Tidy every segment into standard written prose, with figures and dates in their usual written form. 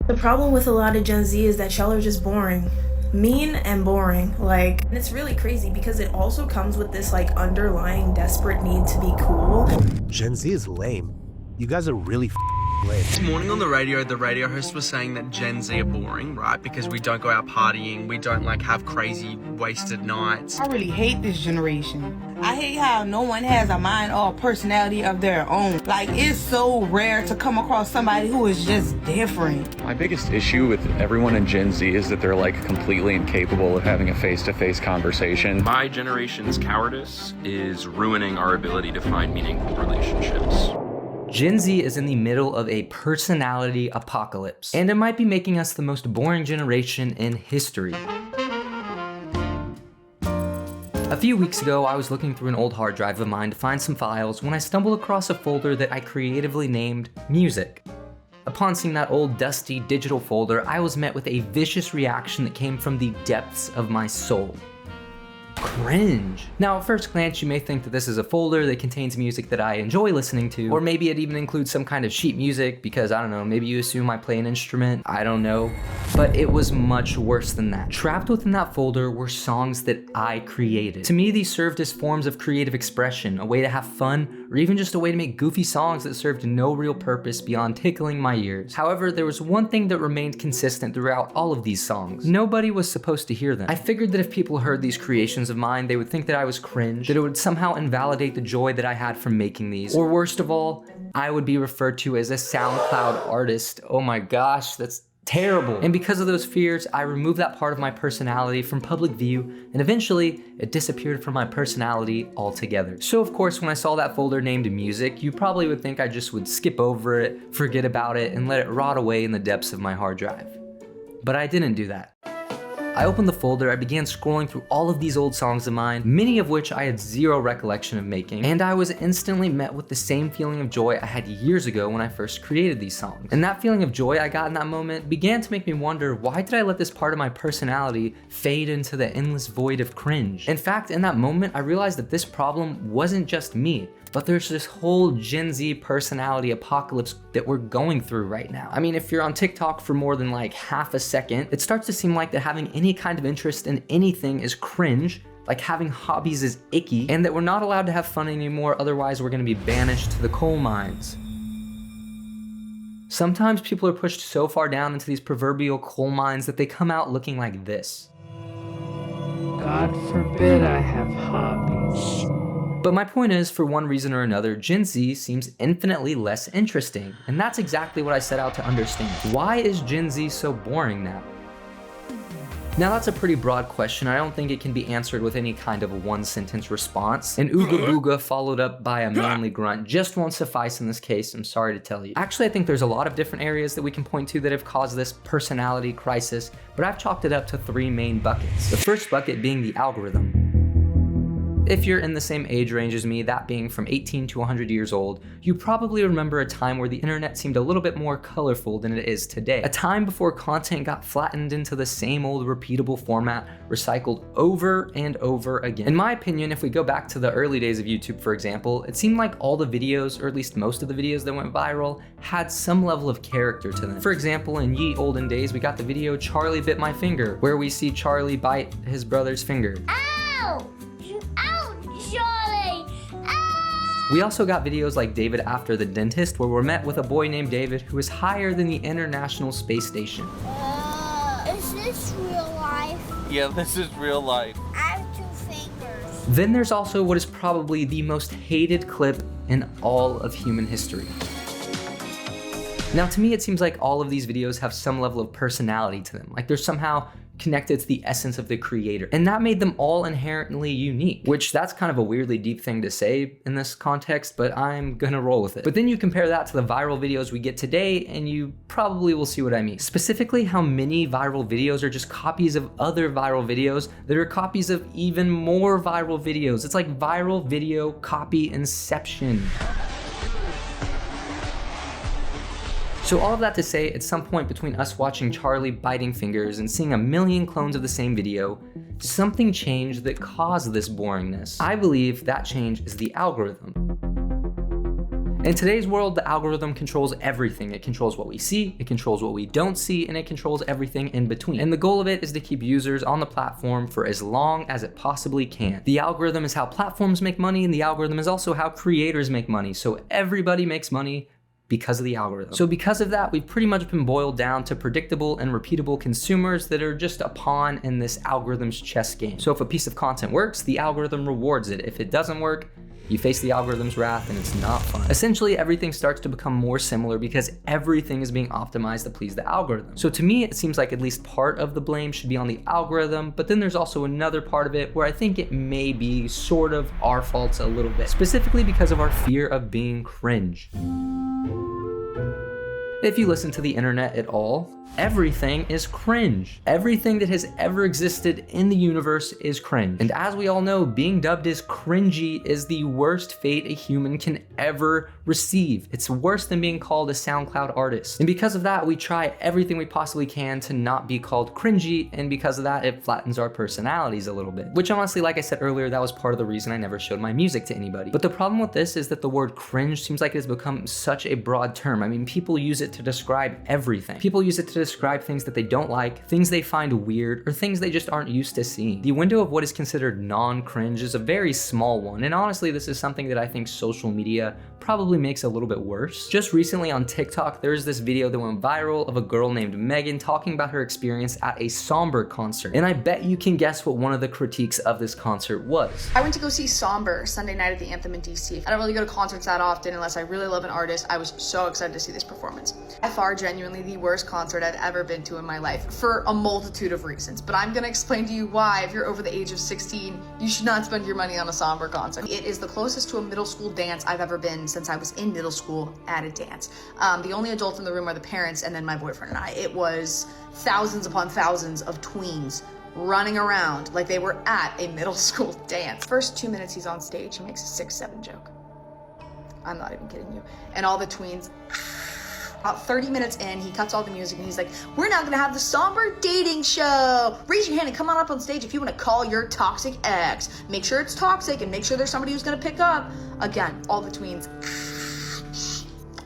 The problem with a lot of Gen Z is that y'all are just boring. Mean and boring. And it's really crazy because it also comes with this underlying desperate need to be cool. Gen Z is lame. You guys are really lame. This morning on the radio host was saying that Gen Z are boring, right? Because we don't go out partying, we don't have crazy wasted nights. I really hate this generation. I hate how no one has a mind or a personality of their own. It's so rare to come across somebody who is just different. My biggest issue with everyone in Gen Z is that they're completely incapable of having a face-to-face conversation. My generation's cowardice is ruining our ability to find meaningful relationships. Gen Z is in the middle of a personality apocalypse, and it might be making us the most boring generation in history. A few weeks ago, I was looking through an old hard drive of mine to find some files when I stumbled across a folder that I creatively named Music. Upon seeing that old dusty digital folder, I was met with a vicious reaction that came from the depths of my soul. Cringe. Now, at first glance, you may think that this is a folder that contains music that I enjoy listening to, or maybe it even includes some kind of sheet music because, I don't know, maybe you assume I play an instrument, I don't know. But it was much worse than that. Trapped within that folder were songs that I created. To me, these served as forms of creative expression, a way to have fun, or even just a way to make goofy songs that served no real purpose beyond tickling my ears. However, there was one thing that remained consistent throughout all of these songs. Nobody was supposed to hear them. I figured that if people heard these creations of mine, they would think that I was cringe, that it would somehow invalidate the joy that I had from making these, or worst of all, I would be referred to as a SoundCloud artist. Oh my gosh, that's terrible. And because of those fears, I removed that part of my personality from public view, and eventually it disappeared from my personality altogether. So of course, when I saw that folder named Music, you probably would think I just would skip over it, forget about it, and let it rot away in the depths of my hard drive. But I didn't do that. I opened the folder, I began scrolling through all of these old songs of mine, many of which I had zero recollection of making, and I was instantly met with the same feeling of joy I had years ago when I first created these songs. And that feeling of joy I got in that moment began to make me wonder, why did I let this part of my personality fade into the endless void of cringe? In fact, in that moment, I realized that this problem wasn't just me, but there's this whole Gen Z personality apocalypse that we're going through right now. I mean, if you're on TikTok for more than half a second, it starts to seem like that having any kind of interest in anything is cringe, like having hobbies is icky, and that we're not allowed to have fun anymore, otherwise we're gonna be banished to the coal mines. Sometimes people are pushed so far down into these proverbial coal mines that they come out looking like this. God forbid I have hobbies. But my point is, for one reason or another, Gen Z seems infinitely less interesting, and that's exactly what I set out to understand. Why is Gen Z so boring now? Now that's a pretty broad question. I don't think it can be answered with any kind of one-sentence response. An ooga booga followed up by a manly grunt just won't suffice in this case, I'm sorry to tell you. Actually, I think there's a lot of different areas that we can point to that have caused this personality crisis, but I've chalked it up to three main buckets. The first bucket being the algorithm. If you're in the same age range as me, that being from 18 to 100 years old, you probably remember a time where the internet seemed a little bit more colorful than it is today. A time before content got flattened into the same old repeatable format, recycled over and over again. In my opinion, if we go back to the early days of YouTube, for example, it seemed like all the videos, or at least most of the videos that went viral, had some level of character to them. For example, in ye olden days, we got the video Charlie Bit My Finger, where we see Charlie bite his brother's finger. Ow! Charlie! Ah! We also got videos like David After the Dentist, where we're met with a boy named David who is higher than the International Space Station. Is this real life? Yeah, this is real life. I have 2 fingers. Then there's also what is probably the most hated clip in all of human history. Now, to me, it seems like all of these videos have some level of personality to them, like they're somehow connected to the essence of the creator. And that made them all inherently unique, which that's kind of a weirdly deep thing to say in this context, but I'm gonna roll with it. But then you compare that to the viral videos we get today, and you probably will see what I mean. Specifically, how many viral videos are just copies of other viral videos that are copies of even more viral videos. It's like viral video copy inception. So all of that to say, at some point between us watching Charlie biting fingers and seeing a million clones of the same video, something changed that caused this boringness. I believe that change is the algorithm. In today's world, the algorithm controls everything. It controls what we see, it controls what we don't see, and it controls everything in between. And the goal of it is to keep users on the platform for as long as it possibly can. The algorithm is how platforms make money, and the algorithm is also how creators make money. So everybody makes money because of the algorithm. So because of that, we've pretty much been boiled down to predictable and repeatable consumers that are just a pawn in this algorithm's chess game. So if a piece of content works, the algorithm rewards it. If it doesn't work, you face the algorithm's wrath and it's not fun. Essentially, everything starts to become more similar because everything is being optimized to please the algorithm. So to me, it seems like at least part of the blame should be on the algorithm, but then there's also another part of it where I think it may be sort of our faults a little bit, specifically because of our fear of being cringe. If you listen to the internet at all, everything is cringe. Everything that has ever existed in the universe is cringe. And as we all know, being dubbed as cringy is the worst fate a human can ever receive. It's worse than being called a SoundCloud artist. And because of that, we try everything we possibly can to not be called cringy, and because of that, it flattens our personalities a little bit. Which honestly, like I said earlier, that was part of the reason I never showed my music to anybody. But the problem with this is that the word cringe seems like it has become such a broad term. I mean, people use it to describe everything. People use it to describe things that they don't like, things they find weird, or things they just aren't used to seeing. The window of what is considered non-cringe is a very small one, and honestly, this is something that I think social media probably makes a little bit worse. Just recently on TikTok, there's this video that went viral of a girl named Megan talking about her experience at a Somber concert, and I bet you can guess what one of the critiques of this concert was. I went to go see Somber Sunday night at the Anthem in DC. I don't really go to concerts that often unless I really love an artist. I was so excited to see this performance. By far, genuinely the worst concert I've ever been to in my life for a multitude of reasons, but I'm gonna explain to you why, if you're over the age of 16, you should not spend your money on a Somber concert. It is the closest to a middle school dance I've ever been since I was in middle school at a dance. The only adults in the room are the parents and then my boyfriend and I. It was thousands upon thousands of tweens running around like they were at a middle school dance. First 2 minutes he's on stage, he makes a 6-7 joke. I'm not even kidding you. And all the tweens, about 30 minutes in, he cuts all the music and he's like, we're now gonna have the Somber dating show. Raise your hand and come on up on stage if you wanna call your toxic ex. Make sure it's toxic and make sure there's somebody who's gonna pick up. Again, all the tweens.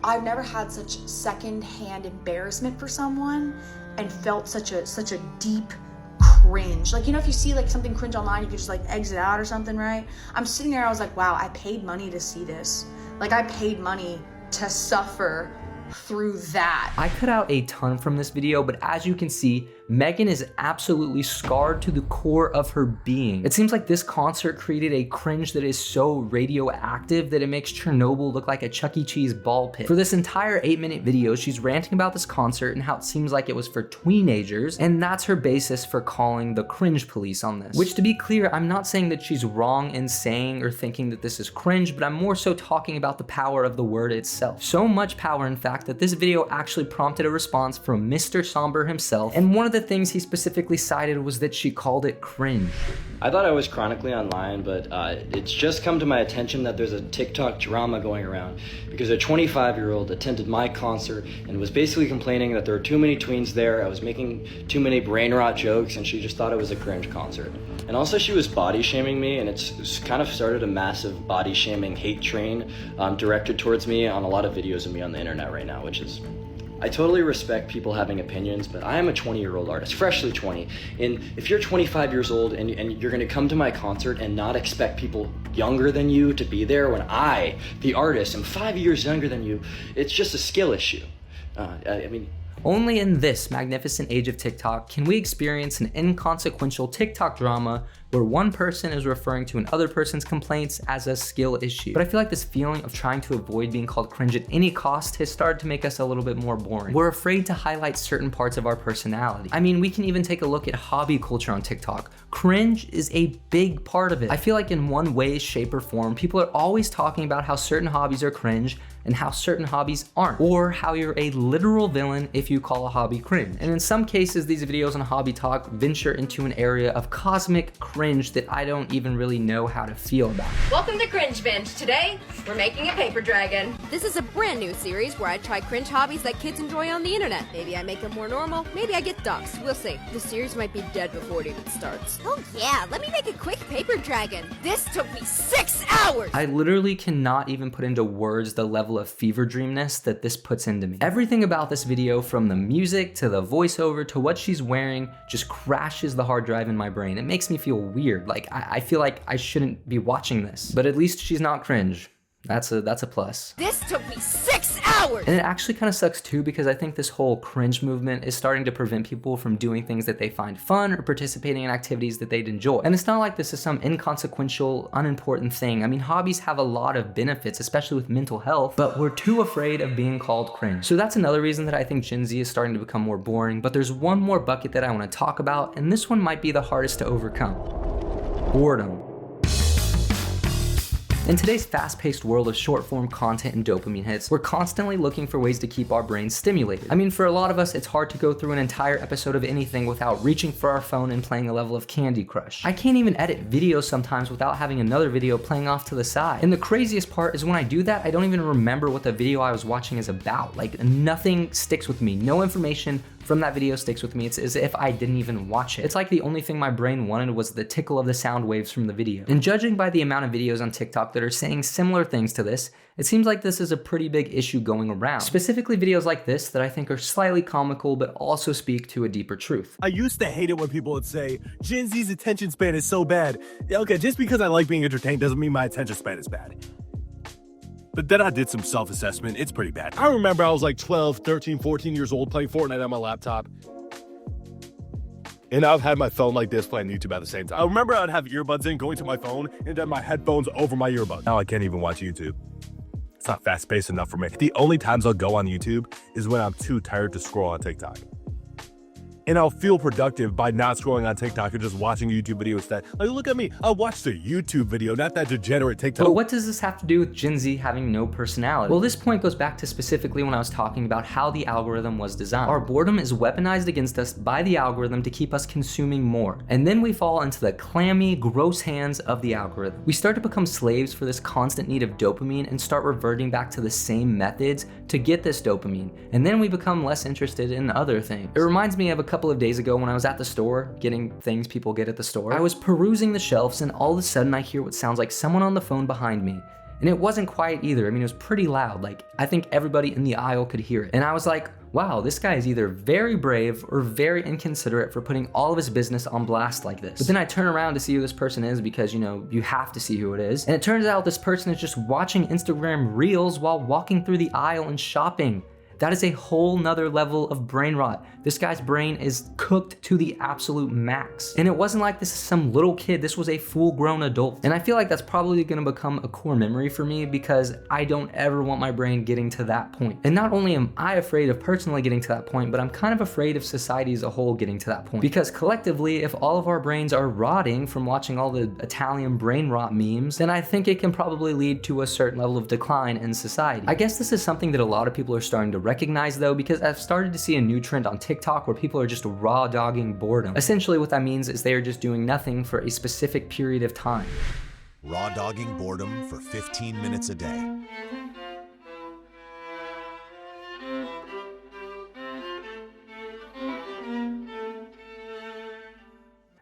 I've never had such secondhand embarrassment for someone and felt such a deep cringe. Like, you know, if you see like something cringe online, you can just like exit out or something, right? I'm sitting there, I was like, wow, I paid money to see this. Like, I paid money to suffer through that. I cut out a ton from this video, but as you can see, Megan is absolutely scarred to the core of her being. It seems like this concert created a cringe that is so radioactive that it makes Chernobyl look like a Chuck E. Cheese ball pit. For this entire 8-minute video, she's ranting about this concert and how it seems like it was for teenagers, and that's her basis for calling the cringe police on this. Which, to be clear, I'm not saying that she's wrong in saying or thinking that this is cringe, but I'm more so talking about the power of the word itself. So much power, in fact, that this video actually prompted a response from Mr. Somber himself, and one of the things he specifically cited was that she called it cringe. I thought I was chronically online, but it's just come to my attention that there's a TikTok drama going around because a 25-year-old attended my concert and was basically complaining that there were too many tweens there, I was making too many brain rot jokes, and she just thought it was a cringe concert. And also she was body shaming me, and it's kind of started a massive body shaming hate train directed towards me on a lot of videos of me on the internet right now, which is, I totally respect people having opinions, but I am a 20-year-old artist, freshly 20. And if you're 25 years old and you're gonna come to my concert and not expect people younger than you to be there when I, the artist, am 5 years younger than you, it's just a skill issue. Only in this magnificent age of TikTok can we experience an inconsequential TikTok drama where one person is referring to another person's complaints as a skill issue. But I feel like this feeling of trying to avoid being called cringe at any cost has started to make us a little bit more boring. We're afraid to highlight certain parts of our personality. I mean, we can even take a look at hobby culture on TikTok. Cringe is a big part of it. I feel like in one way, shape, or form, people are always talking about how certain hobbies are cringe and how certain hobbies aren't, or how you're a literal villain if you call a hobby cringe. And in some cases, these videos on Hobby Talk venture into an area of cosmic cringe cringe that I don't even really know how to feel about. Welcome to Cringe Binge. Today, we're making a paper dragon. This is a brand new series where I try cringe hobbies that kids enjoy on the internet. Maybe I make them more normal, maybe I get doxxed. We'll see. The series might be dead before it even starts. Oh yeah, let me make a quick paper dragon. This took me 6 hours! I literally cannot even put into words the level of fever dreamness that this puts into me. Everything about this video, from the music to the voiceover to what she's wearing, just crashes the hard drive in my brain. It makes me feel weird. Like, I feel like I shouldn't be watching this. But at least she's not cringe. That's a plus. This took me 6 hours! And it actually kind of sucks too, because I think this whole cringe movement is starting to prevent people from doing things that they find fun or participating in activities that they'd enjoy. And it's not like this is some inconsequential, unimportant thing. I mean, hobbies have a lot of benefits, especially with mental health, but we're too afraid of being called cringe. So that's another reason that I think Gen Z is starting to become more boring. But there's one more bucket that I want to talk about, and this one might be the hardest to overcome: boredom. In today's fast-paced world of short-form content and dopamine hits, we're constantly looking for ways to keep our brains stimulated. I mean, for a lot of us, it's hard to go through an entire episode of anything without reaching for our phone and playing a level of Candy Crush. I can't even edit videos sometimes without having another video playing off to the side. And the craziest part is when I do that, I don't even remember what the video I was watching is about. Like, nothing sticks with me. No information from that video sticks with me. It's as if I didn't even watch it. It's like the only thing my brain wanted was the tickle of the sound waves from the video. And judging by the amount of videos on TikTok that are saying similar things to this, it seems like this is a pretty big issue going around. Specifically videos like this that I think are slightly comical but also speak to a deeper truth. I used to hate it when people would say, Gen Z's attention span is so bad. Yeah, okay, just because I like being entertained doesn't mean my attention span is bad. But then I did some self-assessment. It's pretty bad. I remember I was like 12, 13, 14 years old playing Fortnite on my laptop. And I've had my phone like this playing YouTube at the same time. I remember I'd have earbuds in going to my phone and then my headphones over my earbuds. Now I can't even watch YouTube. It's not fast-paced enough for me. The only times I'll go on YouTube is when I'm too tired to scroll on TikTok. And I'll feel productive by not scrolling on TikTok or just watching YouTube videos that, like, look at me, I watched a YouTube video, not that degenerate TikTok. But what does this have to do with Gen Z having no personality? Well, this point goes back to specifically when I was talking about how the algorithm was designed. Our boredom is weaponized against us by the algorithm to keep us consuming more. And then we fall into the clammy, gross hands of the algorithm. We start to become slaves for this constant need of dopamine and start reverting back to the same methods to get this dopamine. And then we become less interested in other things. It reminds me of a couple of days ago when I was at the store getting things people get at the store. I was perusing the shelves and all of a sudden I hear what sounds like someone on the phone behind me. And it wasn't quiet either. I mean, it was pretty loud. Like, I think everybody in the aisle could hear it. And I was like, wow, this guy is either very brave or very inconsiderate for putting all of his business on blast like this. But then I turn around to see who this person is because, you know, you have to see who it is. And it turns out this person is just watching Instagram Reels while walking through the aisle and shopping. That is a whole nother level of brain rot. This guy's brain is cooked to the absolute max. And it wasn't like this is some little kid, this was a full-grown adult. And I feel like that's probably gonna become a core memory for me because I don't ever want my brain getting to that point. And not only am I afraid of personally getting to that point, but I'm kind of afraid of society as a whole getting to that point. Because collectively, if all of our brains are rotting from watching all the Italian brain rot memes, then I think it can probably lead to a certain level of decline in society. I guess this is something that a lot of people are starting to recognize though, because I've started to see a new trend on TikTok where people are just raw dogging boredom. Essentially what that means is they are just doing nothing for a specific period of time. Raw dogging boredom for 15 minutes a day.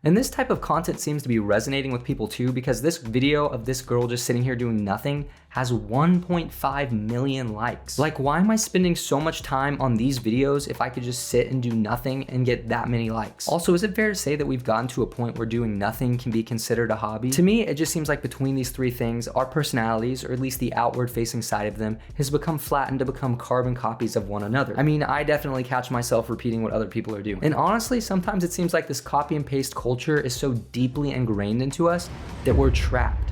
And this type of content seems to be resonating with people too, because this video of this girl just sitting here doing nothing has 1.5 million likes. Like, why am I spending so much time on these videos if I could just sit and do nothing and get that many likes? Also, is it fair to say that we've gotten to a point where doing nothing can be considered a hobby? To me, it just seems like between these three things, our personalities, or at least the outward facing side of them, has become flattened to become carbon copies of one another. I mean, I definitely catch myself repeating what other people are doing. And honestly, sometimes it seems like this copy and paste culture is so deeply ingrained into us that we're trapped.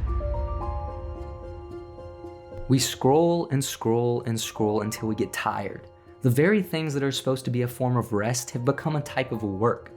We scroll and scroll and scroll until we get tired. The very things that are supposed to be a form of rest have become a type of work,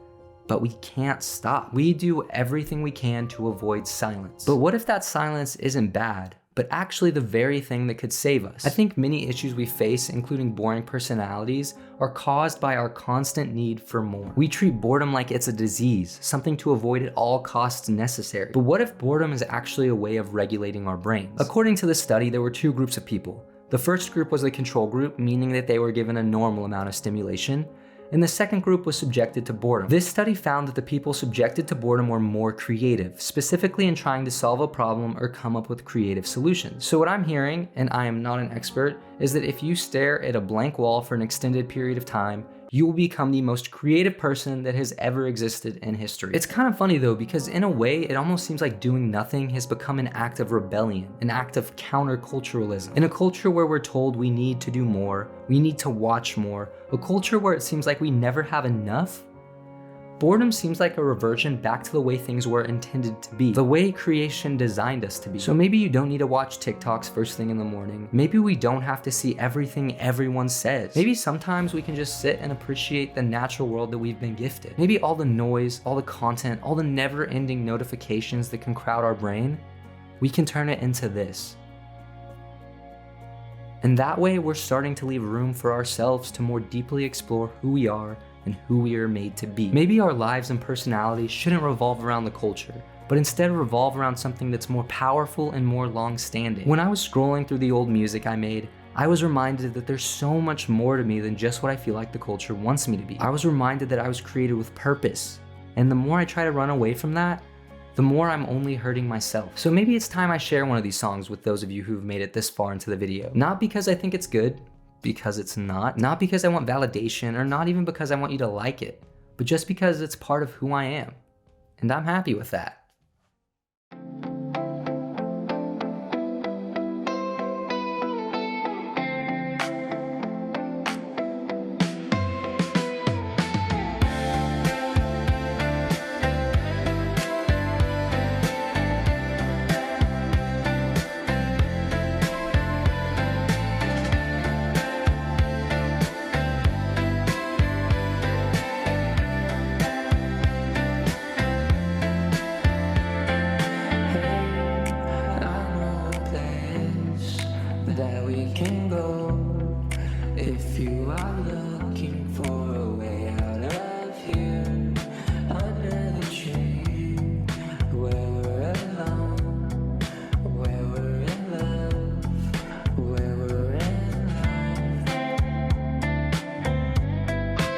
but we can't stop. We do everything we can to avoid silence. But what if that silence isn't bad, but actually the very thing that could save us. I think many issues we face, including boring personalities, are caused by our constant need for more. We treat boredom like it's a disease, something to avoid at all costs necessary. But what if boredom is actually a way of regulating our brains? According to this study, there were two groups of people. The first group was the control group, meaning that they were given a normal amount of stimulation, and the second group was subjected to boredom. This study found that the people subjected to boredom were more creative, specifically in trying to solve a problem or come up with creative solutions. So what I'm hearing, and I am not an expert, is that if you stare at a blank wall for an extended period of time, you will become the most creative person that has ever existed in history. It's kind of funny though, because in a way, it almost seems like doing nothing has become an act of rebellion, an act of counterculturalism. In a culture where we're told we need to do more, we need to watch more, a culture where it seems like we never have enough, boredom seems like a reversion back to the way things were intended to be, the way creation designed us to be. So maybe you don't need to watch TikToks first thing in the morning. Maybe we don't have to see everything everyone says. Maybe sometimes we can just sit and appreciate the natural world that we've been gifted. Maybe all the noise, all the content, all the never-ending notifications that can crowd our brain, we can turn it into this. And that way we're starting to leave room for ourselves to more deeply explore who we are and who we are made to be. Maybe our lives and personalities shouldn't revolve around the culture, but instead revolve around something that's more powerful and more long-standing. When I was scrolling through the old music I made, I was reminded that there's so much more to me than just what I feel like the culture wants me to be. I was reminded that I was created with purpose, and the more I try to run away from that, the more I'm only hurting myself. So maybe it's time I share one of these songs with those of you who've made it this far into the video. Not because I think it's good, because it's not because I want validation, or not even because I want you to like it, but just because it's part of who I am. And I'm happy with that.